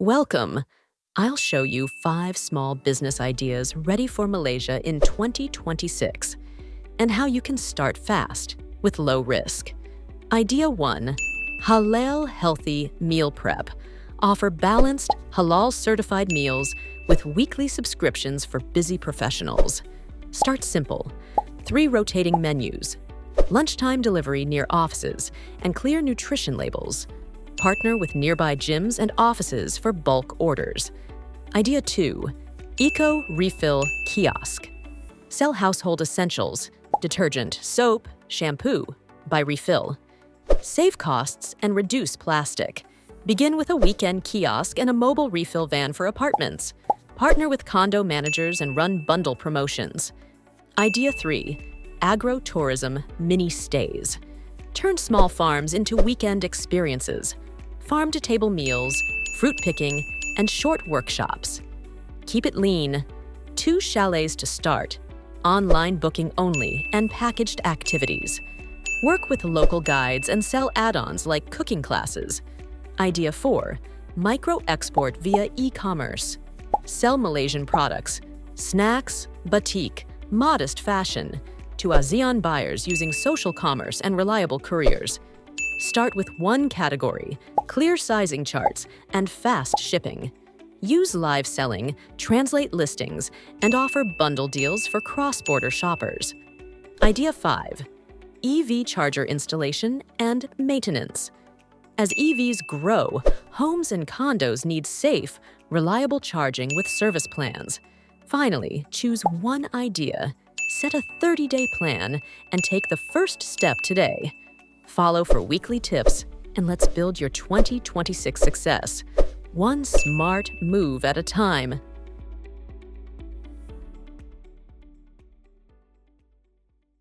Welcome! I'll show you 5 small business ideas ready for Malaysia in 2026 and how you can start fast with low risk. Idea 1. Halal Healthy Meal Prep. Offer balanced, halal-certified meals with weekly subscriptions for busy professionals. Start simple. 3 rotating menus, lunchtime delivery near offices, and clear nutrition labels. Partner with nearby gyms and offices for bulk orders. Idea 2. Refill Kiosk. Sell household essentials, detergent, soap, shampoo by refill. Save costs and reduce plastic. Begin with a weekend kiosk and a mobile refill van for apartments. Partner with condo managers and run bundle promotions. Idea 3. Agro-Tourism Mini Stays. Turn small farms into weekend experiences. Farm-to-table meals, fruit picking, and short workshops. Keep it lean. 2 chalets to start, online booking only, and packaged activities. Work with local guides and sell add-ons like cooking classes. Idea 4. Micro-export via e-commerce. Sell Malaysian products, snacks, batik, modest fashion, to ASEAN buyers using social commerce and reliable couriers. Start with 1 category, clear sizing charts, and fast shipping. Use live selling, translate listings, and offer bundle deals for cross-border shoppers. Idea 5. EV charger installation and maintenance. As EVs grow, homes and condos need safe, reliable charging with service plans. Finally, choose 1 idea, set a 30-day plan, and take the first step today. Follow for weekly tips, and let's build your 2026 success, one smart move at a time.